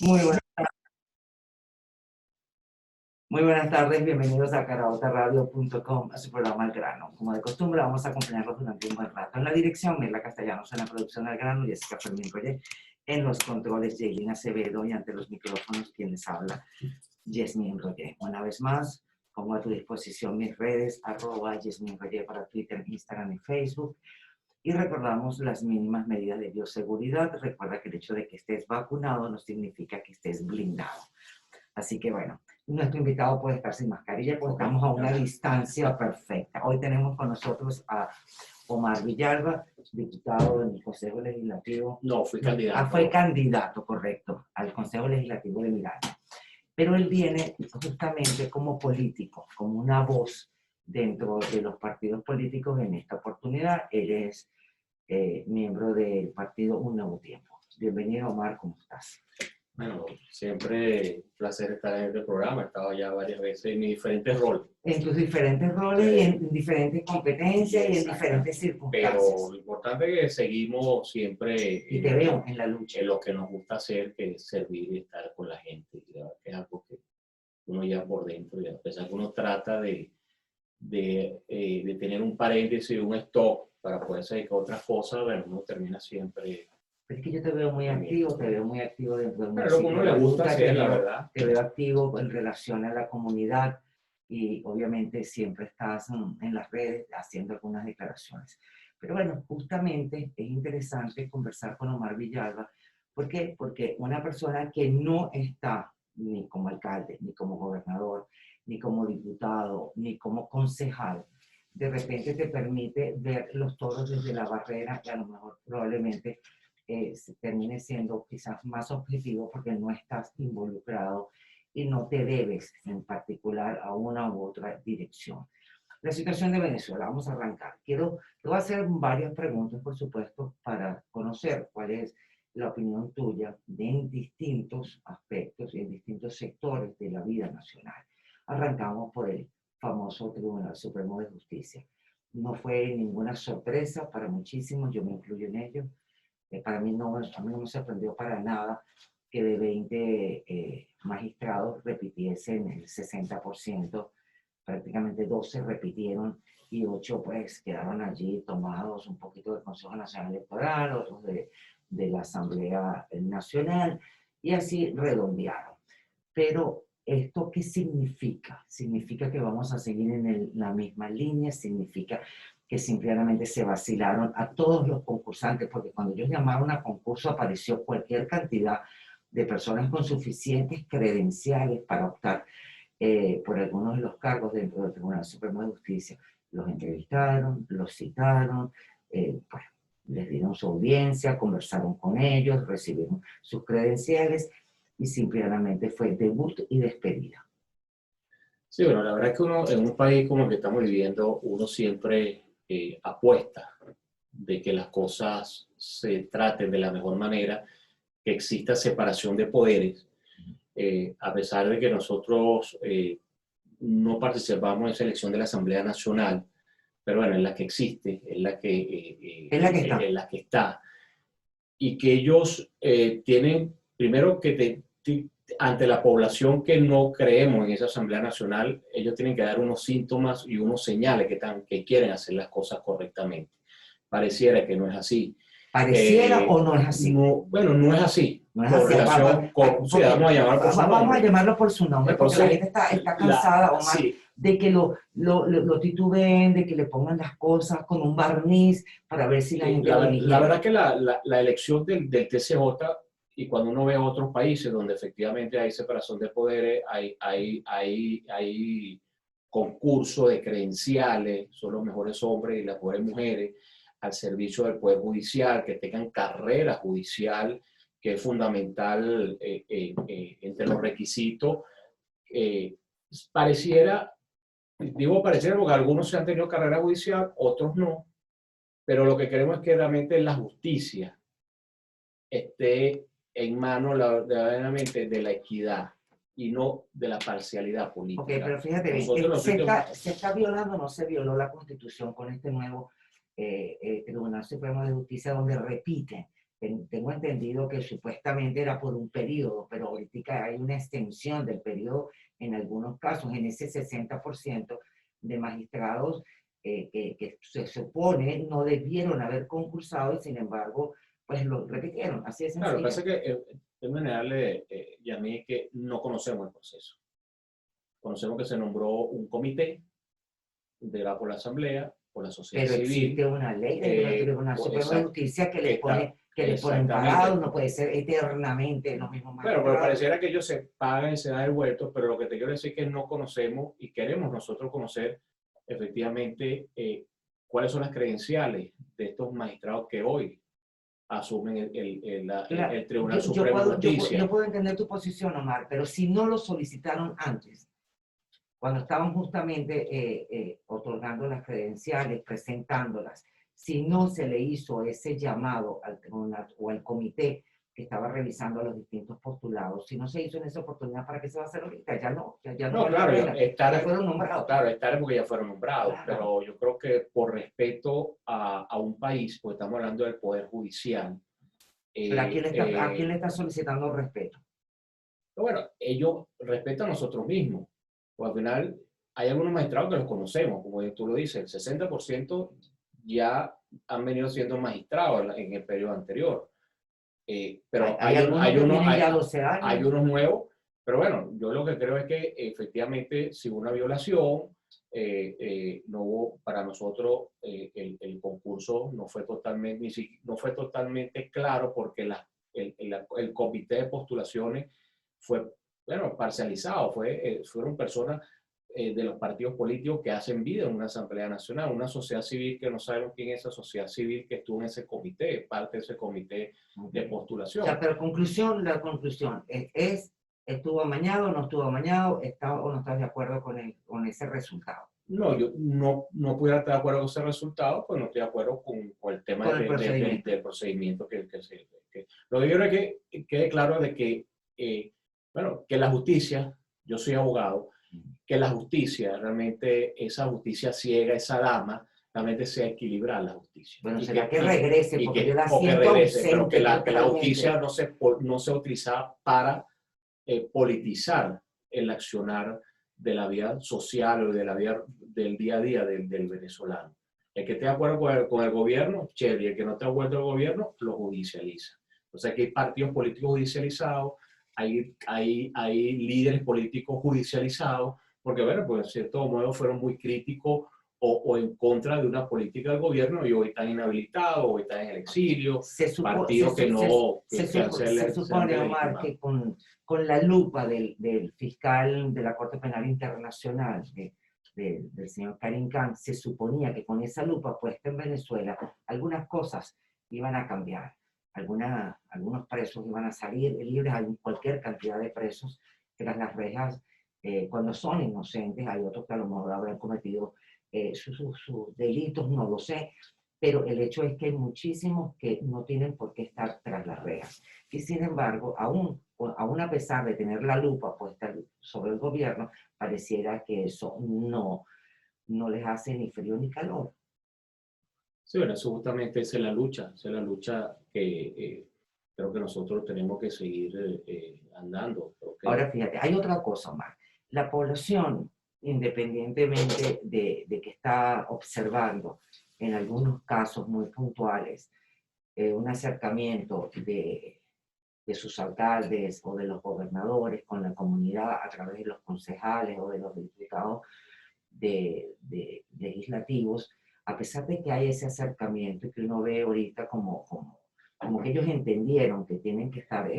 Muy buenas, muy buenas tardes, bienvenidos a caraotaradio.com, a su programa El Grano. Como de costumbre, vamos a acompañarlos durante un buen rato. En la dirección, Mirla Castellanos, en la producción del Grano, Jessica Fermín Royer, en los controles, Jaylin Acevedo, y ante los micrófonos, quien les habla, Yasmín Royer. Una vez más, pongo a tu disposición mis redes, @Yasmín Royer para Twitter, Instagram y Facebook. Y recordamos las mínimas medidas de bioseguridad. Recuerda que el hecho de que estés vacunado no significa que estés blindado. Así que bueno, nuestro invitado puede estar sin mascarilla porque estamos a una distancia perfecta. Hoy tenemos con nosotros a Omar Villalba, diputado del Consejo Legislativo. No, fui candidato. Fue candidato, correcto, al Consejo Legislativo de Miranda. Pero él viene justamente como político, como una voz dentro de los partidos políticos en esta oportunidad. Él es miembro del partido Un Nuevo Tiempo. Bienvenido, Omar, ¿cómo estás? Bueno, siempre un placer estar en este programa. He estado ya varias veces en mis diferentes roles. En tus diferentes roles y en diferentes competencias y en diferentes circunstancias. Pero lo importante es que seguimos siempre y te veo en la lucha. En lo que nos gusta hacer, que es servir y estar con la gente. Que es algo que uno ya por dentro, y a pesar que uno trata de tener un paréntesis, un stop para poder seguir con otras cosas, bueno, uno termina siempre. Es que yo te veo muy activo, dentro de un Pero lo que uno le gusta hacer, la verdad. Te veo activo en relación a la comunidad y obviamente siempre estás en las redes haciendo algunas declaraciones. Pero bueno, justamente es interesante conversar con Omar Villalba. ¿Por qué? Porque una persona que no está ni como alcalde, ni como gobernador, ni como diputado, ni como concejal, de repente te permite ver los toros desde la barrera y a lo mejor probablemente se termine siendo quizás más objetivo porque no estás involucrado y no te debes en particular a una u otra dirección. La situación de Venezuela, vamos a arrancar. Te voy a hacer varias preguntas, por supuesto, para conocer cuál es la opinión tuya en distintos aspectos y en distintos sectores de la vida nacional. Arrancamos por el famoso Tribunal Supremo de Justicia. No fue ninguna sorpresa para muchísimos, yo me incluyo en ello. Para mí a mí no me sorprendió para nada que de 20 magistrados repitiesen el 60%, prácticamente 12 repitieron y 8 pues quedaron allí tomados un poquito del Consejo Nacional Electoral, otros de la Asamblea Nacional, y así redondearon. Pero ¿esto qué significa? ¿Significa que vamos a seguir en la misma línea? ¿Significa que simplemente se vacilaron a todos los concursantes? Porque cuando ellos llamaron a concurso apareció cualquier cantidad de personas con suficientes credenciales para optar por algunos de los cargos dentro del Tribunal Supremo de Justicia. Los entrevistaron, los citaron, pues, les dieron su audiencia, conversaron con ellos, recibieron sus credenciales y simplemente fue debut y despedida. Sí, bueno, la verdad es que uno en un país como el que estamos viviendo, uno siempre apuesta de que las cosas se traten de la mejor manera, que exista separación de poderes, a pesar de que nosotros no participamos en esa elección de la Asamblea Nacional, pero bueno, es la que existe, es la que está. Y que ellos tienen, primero que ante la población que no creemos en esa Asamblea Nacional, ellos tienen que dar unos síntomas y unos señales que quieren hacer las cosas correctamente. Pareciera que no es así. ¿Pareciera o no es así? No, bueno, no es así. No es así. Sí, vamos a llamarlo por su nombre. Vamos a llamarlo por su nombre, porque la gente está cansada, Omar, sí, de que lo titubeen, de que le pongan las cosas con un barniz para ver si la gente lo elige. La verdad que la elección del TCJ, y cuando uno ve a otros países donde efectivamente hay separación de poderes, hay concurso de credenciales, son los mejores hombres y las mejores mujeres al servicio del Poder Judicial, que tengan carrera judicial, que es fundamental entre los requisitos. Pareciera porque algunos se han tenido carrera judicial, otros no, pero lo que queremos es que realmente la justicia esté en manos verdaderamente de la equidad y no de la parcialidad política. Ok, pero fíjate bien, ¿se está violando o no se violó la Constitución con este nuevo Tribunal Supremo de Justicia donde repiten tengo entendido que supuestamente era por un periodo, pero ahorita hay una extensión del periodo en algunos casos, en ese 60% de magistrados que se supone no debieron haber concursado y sin embargo, pues lo repitieron, así de Claro, lo que sencillo. pasa es que en general, y a mí es que no conocemos el proceso. Conocemos que se nombró un comité integrado por la Asamblea, por la sociedad Pero civil. existe una ley del Tribunal Supremo de Justicia que les pone un parado, Exactamente. no puede ser eternamente los mismos Bueno, pero magistrados. pareciera que ellos se pagan y se dan el vuelto, pero lo que te quiero decir es que no conocemos y queremos nosotros conocer efectivamente cuáles son las credenciales de estos magistrados que hoy asumen Claro, el Tribunal Supremo de yo Justicia. puedo entender tu posición, Omar, pero si no lo solicitaron antes, cuando estaban justamente otorgando las credenciales, presentándolas, si no se le hizo ese llamado al tribunal o al comité que estaba revisando los distintos postulados, si no se hizo en esa oportunidad, ¿para qué se va a hacer ahorita? Ya no No, vale la claro, pena, ya fueron nombrados. claro, estar porque ya fueron nombrados, Claro. pero yo creo que por respeto a un país, porque estamos hablando del Poder Judicial. Pero ¿a quién le está solicitando respeto? Bueno, ellos respetan a nosotros mismos. Pues al final hay algunos magistrados que los conocemos, como tú lo dices, el 60% ya han venido siendo magistrados en el periodo anterior. Pero Hay algunos que tienen ya 12 años. Hay unos nuevos, pero bueno, yo lo que creo es que efectivamente si hubo una violación, no hubo, para nosotros el concurso no fue totalmente claro porque el comité de postulaciones fue, bueno, parcializado, fueron personas de los partidos políticos que hacen vida en una Asamblea Nacional, una sociedad civil que no sabemos quién es esa sociedad civil que estuvo en ese comité, parte de ese comité de postulación. O sea, pero la conclusión ¿estuvo amañado, no estuvo amañado, está o no estás de acuerdo con ese resultado? No, yo no pudiera estar de acuerdo con ese resultado, pues no estoy de acuerdo con el tema del procedimiento lo que yo creo es que quede claro de que, bueno, que la justicia, yo soy abogado, que la justicia, realmente esa justicia ciega, esa dama, realmente sea equilibrar la justicia. Bueno, será que regrese, porque yo la siento ausente. Pero que la justicia no se utiliza para politizar el accionar de la vida social o de la vida del día a día del venezolano. El que esté de acuerdo con el gobierno, chévere, y el que no esté de acuerdo con el gobierno, lo judicializa. O sea, que hay partidos políticos judicializados, hay líderes políticos judicializados, porque bueno, pues en cierto modo fueron muy críticos o en contra de una política del gobierno y hoy están inhabilitados, hoy están en el exilio, partidos que no... Se supone, Omar, que con la lupa del fiscal de la Corte Penal Internacional, del señor Karim Khan, se suponía que con esa lupa puesta en Venezuela, algunas cosas iban a cambiar. Algunos presos iban a salir libres, hay cualquier cantidad de presos tras las rejas cuando son inocentes, hay otros que a lo mejor habrán cometido sus delitos, no lo sé, pero el hecho es que hay muchísimos que no tienen por qué estar tras las rejas. Y sin embargo, aún a pesar de tener la lupa puesta sobre el gobierno, pareciera que eso no les hace ni frío ni calor. Sí, bueno, eso justamente es la lucha que creo que nosotros tenemos que seguir andando. Ahora fíjate, hay otra cosa más. La población, independientemente de que está observando en algunos casos muy puntuales un acercamiento de sus alcaldes o de los gobernadores con la comunidad a través de los concejales o de los diputados legislativos, a pesar de que hay ese acercamiento y que uno ve ahorita como que ellos entendieron que tienen que estar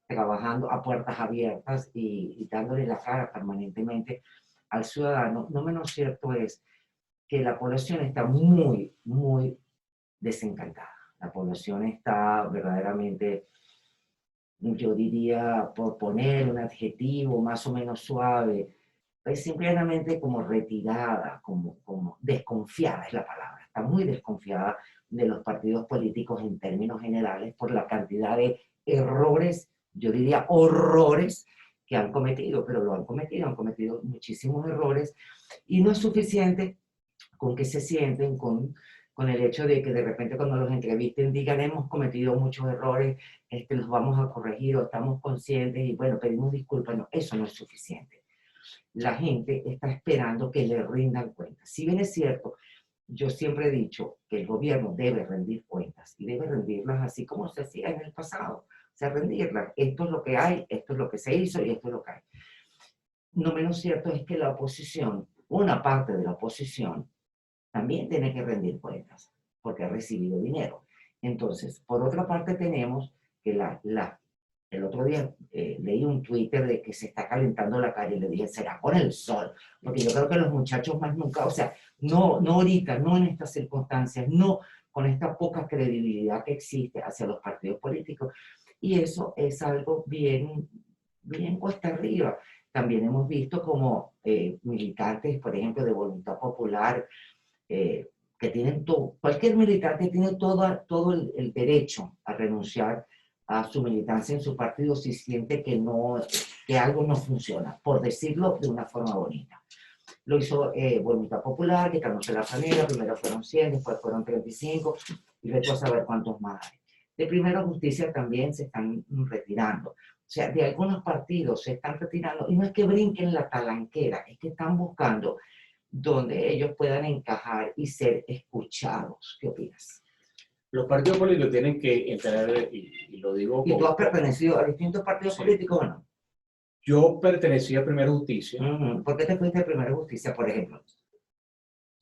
trabajando a puertas abiertas y dándole la cara permanentemente al ciudadano, no menos cierto es que la población está muy, muy desencantada. La población está verdaderamente, yo diría, por poner un adjetivo más o menos suave, pues simplemente como retirada, como desconfiada es la palabra. Está muy desconfiada de los partidos políticos en términos generales por la cantidad de errores, yo diría horrores, que han cometido, pero lo han cometido muchísimos errores, y no es suficiente con que se sienten con con el hecho de que de repente cuando los entrevisten digan hemos cometido muchos errores, los vamos a corregir o estamos conscientes y bueno, pedimos disculpas. No, eso no es suficiente. La gente está esperando que le rindan cuentas. Si bien es cierto, yo siempre he dicho que el gobierno debe rendir cuentas y debe rendirlas así como se hacía en el pasado. O sea, rendirlas. Esto es lo que hay, esto es lo que se hizo y esto es lo que hay. No menos cierto es que la oposición, una parte de la oposición, también tiene que rendir cuentas porque ha recibido dinero. Entonces, por otra parte tenemos que el otro día leí un Twitter de que se está calentando la calle y le dije, será con el sol, porque yo creo que los muchachos más nunca, o sea, no ahorita, no en estas circunstancias, no con esta poca credibilidad que existe hacia los partidos políticos, y eso es algo bien, bien cuesta arriba. También hemos visto como militantes, por ejemplo, de Voluntad Popular, que tienen todo, cualquier militante tiene todo el derecho a renunciar a su militancia en su partido si siente que algo no funciona, por decirlo de una forma bonita. Lo hizo Voluntad Popular, que calmó la planera, primero fueron 100, después fueron 35, y después a saber cuántos más hay. De Primera Justicia también se están retirando. O sea, de algunos partidos se están retirando, y no es que brinquen la talanquera, es que están buscando donde ellos puedan encajar y ser escuchados. ¿Qué opinas? Los partidos políticos tienen que entrar, y lo digo... ¿Y tú has pertenecido a distintos partidos políticos o no? Yo pertenecí a Primera Justicia. ¿Por qué te fuiste a Primera Justicia, por ejemplo?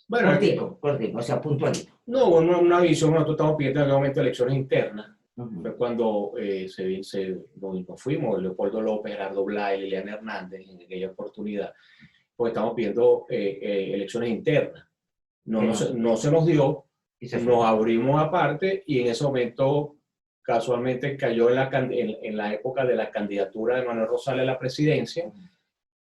Bueno, cortico, o sea, puntualito. No, una visión, nosotros estamos pidiendo en aquel momento elecciones internas. Fue cuando nos fuimos, Leopoldo López, Gerardo Blay, Liliana Hernández, en aquella oportunidad, pues estamos pidiendo elecciones internas. No se nos dio, nos abrimos aparte y en ese momento casualmente cayó en la época de la candidatura de Manuel Rosales a la presidencia.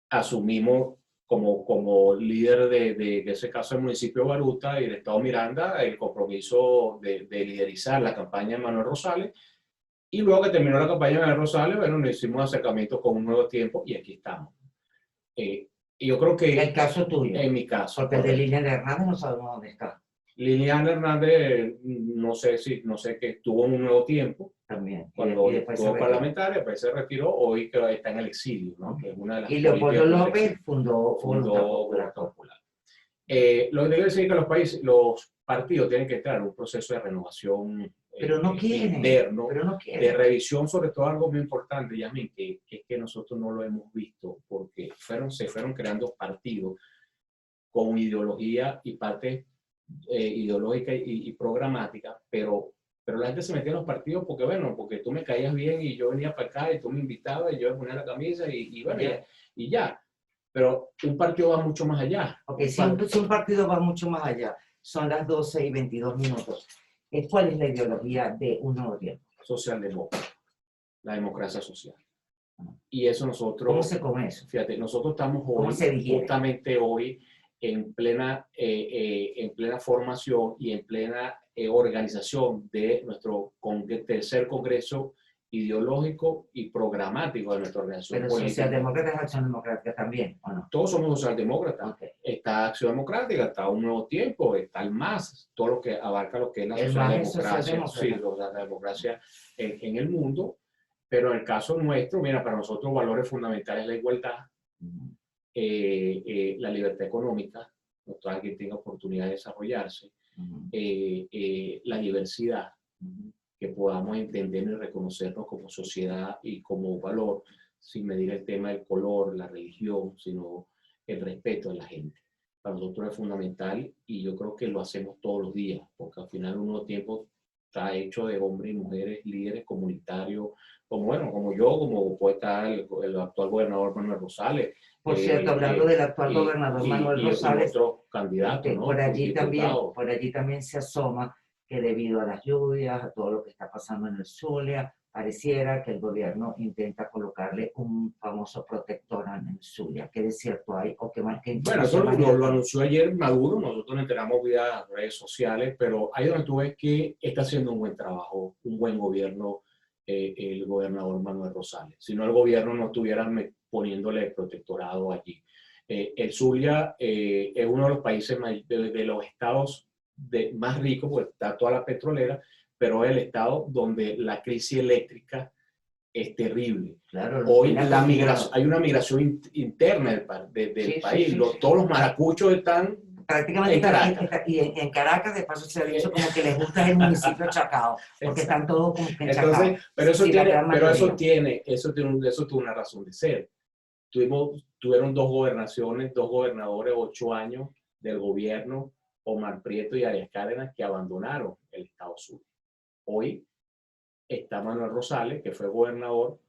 Asumimos como líder de ese caso el municipio de Baruta y el estado Miranda el compromiso de liderizar la campaña de Manuel Rosales. Y luego que terminó la campaña de Manuel Rosales, bueno, nos hicimos acercamientos con un nuevo tiempo y aquí estamos. Y yo creo que... El caso tuyo. En mi caso. Porque el de Liliana Hernández no sabemos dónde está. Liliana Hernández, no sé que estuvo en un nuevo tiempo. También. Cuando estuvo parlamentaria, pues se retiró, hoy que está en el exilio, ¿no? Que es una de las... Y Leopoldo López fundó Voluntad Popular. Lo que debe decir que los partidos tienen que entrar en un proceso de renovación pero no quieren, interno, pero no quieren. De revisión, sobre todo algo muy importante, Yasmin, que es que nosotros no lo hemos visto, porque se fueron creando partidos con ideología y parte ideológica y programática, pero la gente se metía en los partidos porque tú me caías bien y yo venía para acá y tú me invitabas y yo me ponía la camisa y ya. Pero un partido va mucho más allá. Okay, si un partido va mucho más allá, son las 12:22. ¿Cuál es la ideología de un nuevo tiempo? Socialdemócrata, la democracia social. Y eso nosotros... ¿Cómo se come eso? Fíjate, nosotros estamos justamente hoy en plena formación y en plena organización de nuestro tercer congreso ideológico y programático de nuestra organización política. Pero socialdemócrata es Acción Democrática también, ¿o no? Todos somos socialdemócratas. Okay. Está Acción Democrática, está Un Nuevo Tiempo, está el MAS, todo lo que abarca lo que es la socialdemocracia, sí, la democracia en el mundo. Pero en el caso nuestro, mira, para nosotros valores fundamentales es la igualdad, la libertad económica, que alguien tenga oportunidad de desarrollarse, la diversidad, que podamos entender y reconocernos como sociedad y como valor, sin medir el tema del color, la religión, sino el respeto de la gente. Para nosotros es fundamental y yo creo que lo hacemos todos los días, porque al final Un Nuevo Tiempo está hecho de hombres y mujeres líderes comunitarios, como yo, como puede estar el actual gobernador Manuel Rosales. Por cierto, hablando del actual gobernador Manuel Rosales, otros candidatos, ¿no? por allí también se asoma que debido a las lluvias, a todo lo que está pasando en el Zulia, pareciera que el gobierno intenta colocarle un famoso protector en el Zulia. ¿Qué de cierto hay? ¿O qué más? Bueno, eso lo anunció ayer Maduro, nosotros nos enteramos vía redes sociales, pero ahí donde tú ves que está haciendo un buen trabajo, un buen gobierno el gobernador Manuel Rosales. Si no, el gobierno no estuviera poniéndole protectorado allí. El Zulia es uno de los países, de los estados más rico, porque está toda la petrolera, pero es el estado donde la crisis eléctrica es terrible. Claro, Hoy hay una migración interna del país. Todos los maracuchos están prácticamente en Caracas. y en Caracas, de paso, se ha dicho como que les gusta el municipio Chacao, porque están todos como que en Chacao. Entonces, eso tiene una razón de ser. Tuvieron dos gobernadores, 8 años del gobierno, Omar Prieto y Arias Cárdenas, que abandonaron el estado Zulia. Hoy está Manuel Rosales, que fue gobernador,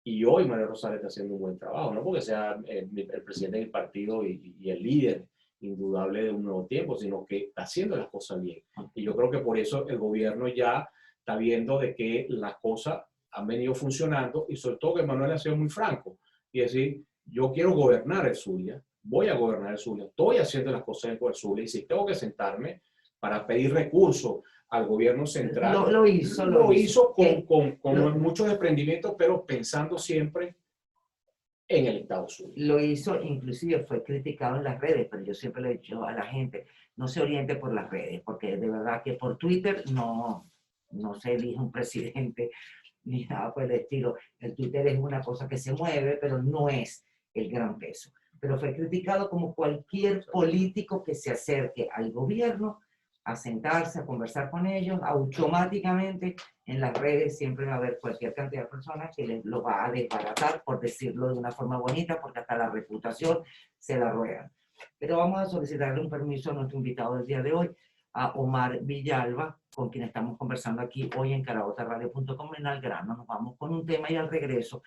y hoy Manuel Rosales está haciendo un buen trabajo, no porque sea el presidente del partido y el líder indudable de un nuevo tiempo, sino que está haciendo las cosas bien. Y yo creo que por eso el gobierno ya está viendo de que las cosas han venido funcionando, y sobre todo que Manuel ha sido muy franco y decir, yo quiero gobernar el Zulia, voy a gobernar el Zulia, estoy haciendo las cosas en el Zulia, y si tengo que sentarme para pedir recursos al gobierno central, lo hizo con muchos desprendimientos, pero pensando siempre en el estado Zulia. Lo hizo, inclusive fue criticado en las redes, pero yo siempre le he dicho a la gente, no se oriente por las redes, porque de verdad que por Twitter no se elige un presidente ni nada por el estilo. El Twitter es una cosa que se mueve, pero no es el gran peso. Pero fue criticado como cualquier político que se acerque al gobierno a sentarse, a conversar con ellos, automáticamente en las redes siempre va a haber cualquier cantidad de personas que lo va a desbaratar, por decirlo de una forma bonita, porque hasta la reputación se la ruegan. Pero vamos a solicitarle un permiso a nuestro invitado del día de hoy, a Omar Villalba, con quien estamos conversando aquí hoy en caraotarradio.com. En al grano nos vamos con un tema, y al regreso,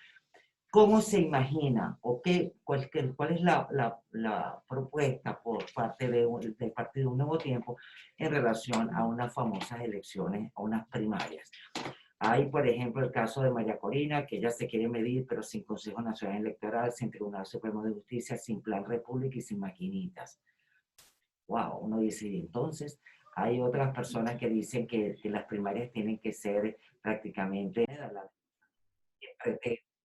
¿cómo se imagina o cuál es la propuesta por parte del Partido Un Nuevo Tiempo en relación a unas famosas elecciones, a unas primarias? Hay, por ejemplo, el caso de María Corina, que ella se quiere medir, pero sin Consejo Nacional Electoral, sin Tribunal Supremo de Justicia, sin Plan República y sin maquinitas. Wow, uno dice, y entonces hay otras personas que dicen que las primarias tienen que ser prácticamente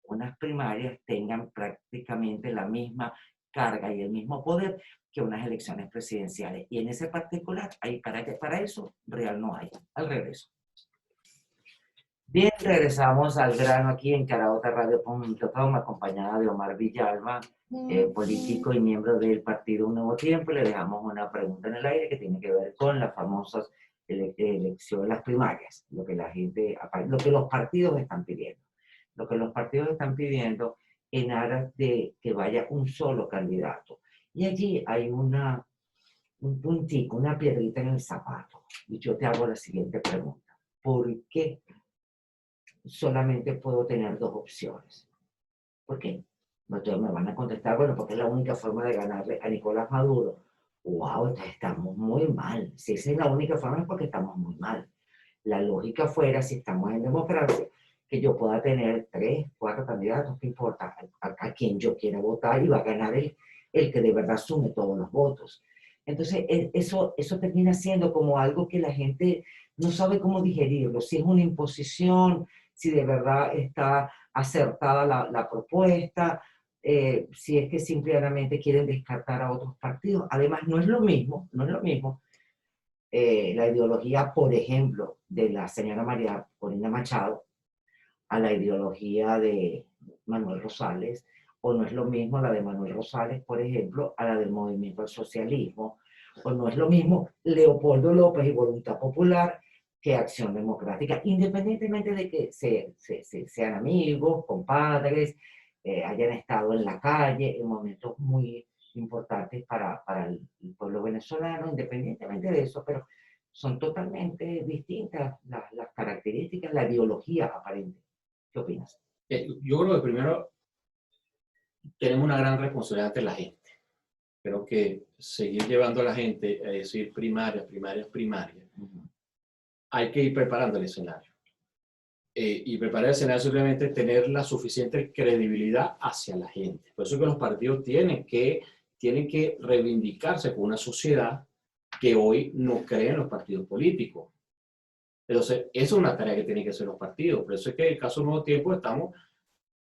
unas primarias tengan prácticamente la misma carga y el mismo poder que unas elecciones presidenciales. Y en ese particular, para eso, real no hay. Al regreso. Bien, regresamos al grano aquí en caraotarradio.com, acompañada de Omar Villalba, político y miembro del Partido Un Nuevo Tiempo. Le dejamos una pregunta en el aire que tiene que ver con las famosas elecciones, las primarias, lo que los partidos están pidiendo. Lo que los partidos están pidiendo en aras de que vaya un solo candidato. Y allí hay un puntico, una piedrita en el zapato. Y yo te hago la siguiente pregunta. ¿Por qué solamente puedo tener 2 opciones? ¿Por qué? Entonces me van a contestar, bueno, porque es la única forma de ganarle a Nicolás Maduro. ¡Wow! Estamos muy mal. Si esa es la única forma, es porque estamos muy mal. La lógica fuera, si estamos en democracia, que yo pueda tener 3, 4 candidatos, no importa, a quien yo quiera votar, y va a ganar el que de verdad sume todos los votos. Entonces, eso termina siendo como algo que la gente no sabe cómo digerirlo, si es una imposición, si de verdad está acertada la propuesta, si es que simplemente quieren descartar a otros partidos. Además, no es lo mismo la ideología, por ejemplo, de la señora María Corina Machado a la ideología de Manuel Rosales, o no es lo mismo la de Manuel Rosales, por ejemplo, a la del Movimiento al Socialismo, o no es lo mismo Leopoldo López y Voluntad Popular que Acción Democrática, independientemente de que sean amigos, compadres, hayan estado en la calle en momentos muy importantes para el pueblo venezolano, independientemente de eso, pero son totalmente distintas las características, la ideología aparente. ¿Qué opinas? Yo creo que primero tenemos una gran responsabilidad ante la gente. Creo que seguir llevando a la gente a decir primarias, hay que ir preparando el escenario. Y preparar el escenario simplemente tener la suficiente credibilidad hacia la gente. Por eso que los partidos tienen que reivindicarse con una sociedad que hoy no cree en los partidos políticos. Entonces, esa es una tarea que tienen que hacer los partidos. Por eso es que en el caso de Nuevo Tiempo estamos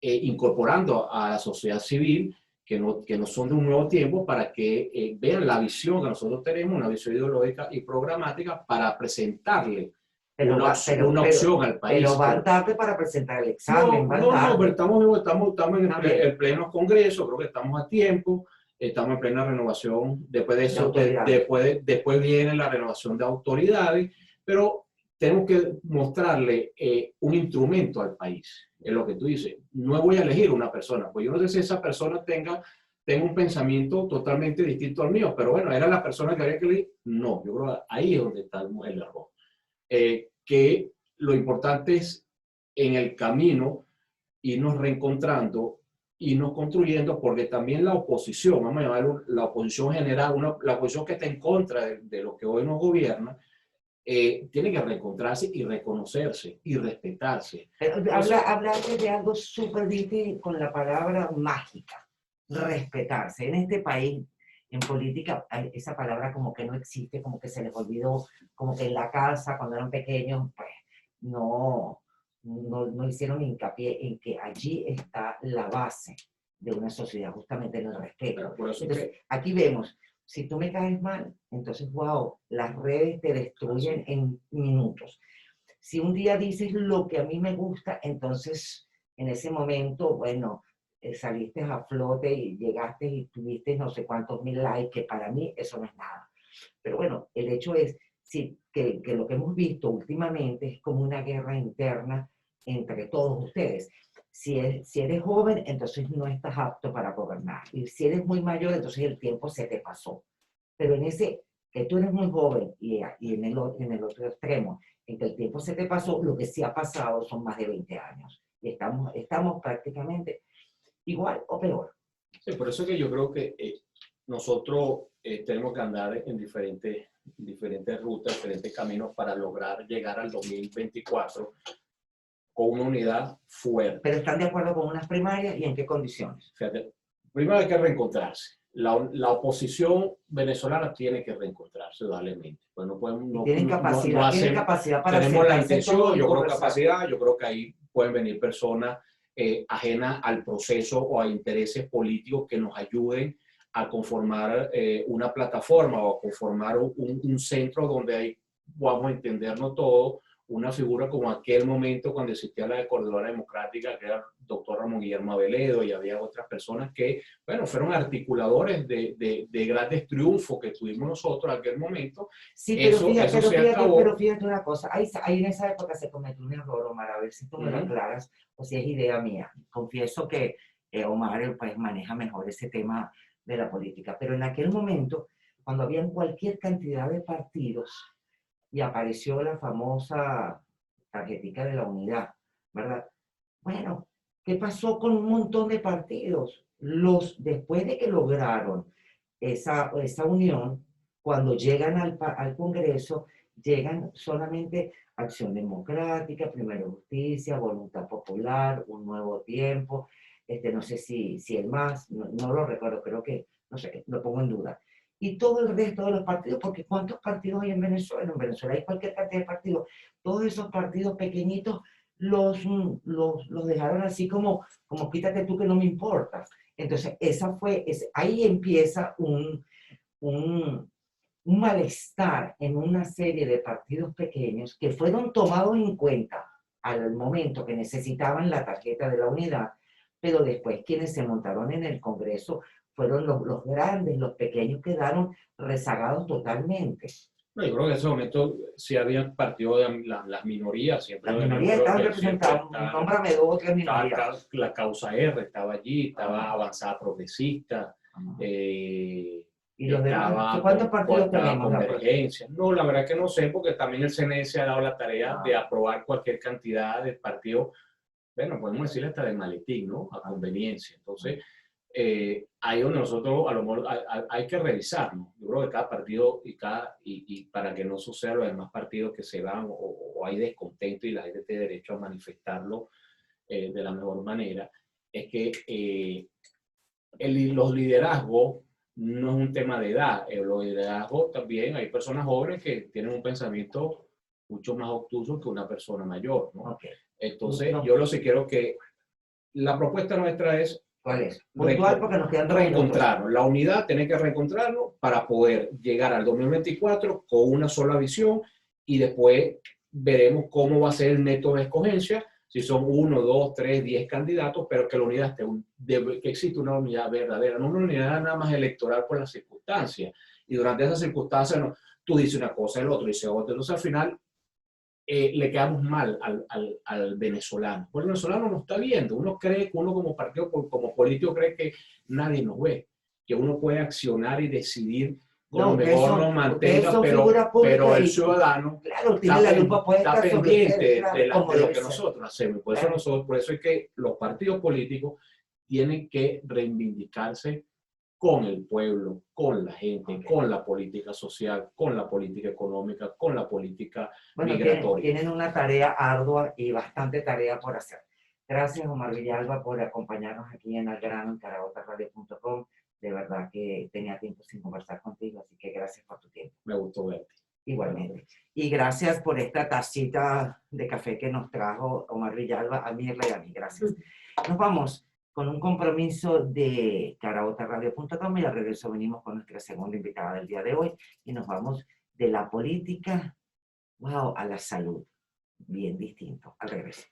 incorporando a la sociedad civil que no son de un nuevo tiempo, para que vean la visión que nosotros tenemos, una visión ideológica y programática, para presentarle una opción al país. Pero van tarde para presentar el examen, pero estamos en el pleno Congreso, creo que estamos a tiempo, estamos en plena renovación, después de eso, después viene la renovación de autoridades, pero tenemos que mostrarle un instrumento al país. Es lo que tú dices. No voy a elegir una persona, pues yo no sé si esa persona tenga un pensamiento totalmente distinto al mío, pero bueno, ¿era la persona que había que elegir? No, yo creo que ahí es donde está el error. Que lo importante es en el camino irnos reencontrando, irnos construyendo, porque también la oposición, vamos a llamarlo la oposición general, la oposición que está en contra de lo que hoy nos gobierna, tiene que reencontrarse y reconocerse y respetarse. Hablaste de algo súper difícil con la palabra mágica, respetarse. En este país, en política, esa palabra como que no existe, como que se les olvidó, como que en la casa, cuando eran pequeños, pues no hicieron hincapié en que allí está la base de una sociedad, justamente en el respeto. Entonces, aquí vemos, si tú me caes mal, entonces, wow, las redes te destruyen en minutos. Si un día dices lo que a mí me gusta, entonces, en ese momento, bueno, saliste a flote y llegaste y tuviste no sé cuántos mil likes, que para mí eso no es nada. Pero bueno, el hecho es sí, que lo que hemos visto últimamente es como una guerra interna entre todos ustedes. Si eres joven, entonces no estás apto para gobernar. Y si eres muy mayor, entonces el tiempo se te pasó. Pero en ese, que tú eres muy joven y en el otro extremo, en que el tiempo se te pasó, lo que sí ha pasado son más de 20 años. Y estamos prácticamente igual o peor. Sí, por eso que yo creo que nosotros tenemos que andar en diferentes rutas, diferentes caminos para lograr llegar al 2024 con una unidad fuerte. ¿Pero están de acuerdo con unas primarias y en qué condiciones? Fíjate, primero hay que reencontrarse. La oposición venezolana tiene que reencontrarse, indudablemente. Pues no podemos, tienen capacidad para tenemos la intención, yo creo capacidad, yo creo que ahí pueden venir personas ajenas al proceso o a intereses políticos que nos ayuden a conformar una plataforma o a conformar un centro donde ahí vamos a entendernos todos, una figura como aquel momento cuando existía la Coordinadora Democrática, que era el doctor Ramón Guillermo Aveledo, y había otras personas que, bueno, fueron articuladores de grandes triunfos que tuvimos nosotros en aquel momento. Sí, pero fíjate una cosa, ahí en esa época se cometió un error, Omar, a ver si tú me lo aclaras o si es idea mía. Confieso que Omar pues maneja mejor ese tema de la política, pero en aquel momento, cuando habían cualquier cantidad de partidos, y apareció la famosa tarjetica de la unidad, ¿verdad? Bueno, ¿qué pasó con un montón de partidos? Después de que lograron esa unión, cuando llegan al Congreso, llegan solamente Acción Democrática, Primero Justicia, Voluntad Popular, Un Nuevo Tiempo, no sé si el MAS, no lo recuerdo, creo que, no sé, lo pongo en duda. Y todo el resto de los partidos, porque ¿cuántos partidos hay en Venezuela? En Venezuela hay cualquier cantidad de partidos. Todos esos partidos pequeñitos los dejaron así como quítate tú que no me importa. Entonces, ahí empieza un malestar en una serie de partidos pequeños que fueron tomados en cuenta al momento que necesitaban la tarjeta de la unidad, pero después quienes se montaron en el Congreso fueron los grandes, los pequeños quedaron rezagados totalmente. No, yo creo que en ese momento sí había partido de las minorías. Siempre las minorías estaban representadas, nómbrame 2 o 3 minorías. La causa R estaba allí, estaba Avanzada Progresista, ¿Y los demás? ¿Cuántos partidos tenemos? Convergencia. No, la verdad que no sé, porque también el CNE se ha dado la tarea de aprobar cualquier cantidad de partidos, bueno, podemos decirle hasta de maletín, ¿no? A conveniencia. Entonces, ahí donde nosotros a lo mejor hay que revisarnos. Yo creo que cada partido y para que no suceda los demás partidos que se van o hay descontento y la gente tiene derecho a manifestarlo de la mejor manera, es que los liderazgos no es un tema de edad. Los liderazgos también hay personas jóvenes que tienen un pensamiento mucho más obtuso que una persona mayor, ¿no? Okay. Entonces, yo lo que quiero que la propuesta nuestra es ¿Cuál es? Puntual porque nos quedan 2 minutos. Reencontrarnos. La unidad, tener que reencontrarnos para poder llegar al 2024 con una sola visión y después veremos cómo va a ser el método de escogencia, si son 1, 2, 3, 10 candidatos, pero que la unidad esté, que existe una unidad verdadera, no una unidad nada más electoral por las circunstancias. Y durante esas circunstancias no, tú dices una cosa, el otro dice otra. Entonces al final le quedamos mal al venezolano. Porque el venezolano nos está viendo. Uno cree que uno como partido, como político, cree que nadie nos ve, que uno puede accionar y decidir como mejor nos mantenga, pero el ciudadano claro, tiene la lupa puesta está pendiente claro, de lo que nosotros hacemos. Por eso, por eso es que los partidos políticos tienen que reivindicarse con el pueblo, con la gente, con la política social, con la política económica, con la política migratoria. Tienen una tarea ardua y bastante tarea por hacer. Gracias, Omar Villalba, por acompañarnos aquí en El Grano, en caraotarradio.com. De verdad que tenía tiempo sin conversar contigo, así que gracias por tu tiempo. Me gustó verte. Igualmente. Y gracias por esta tacita de café que nos trajo Omar Villalba, a Mirla y a mí. Gracias. Nos vamos con un compromiso de caraotarradio.com y al regreso venimos con nuestra segunda invitada del día de hoy y nos vamos de la política, wow, a la salud. Bien distinto. Al regreso.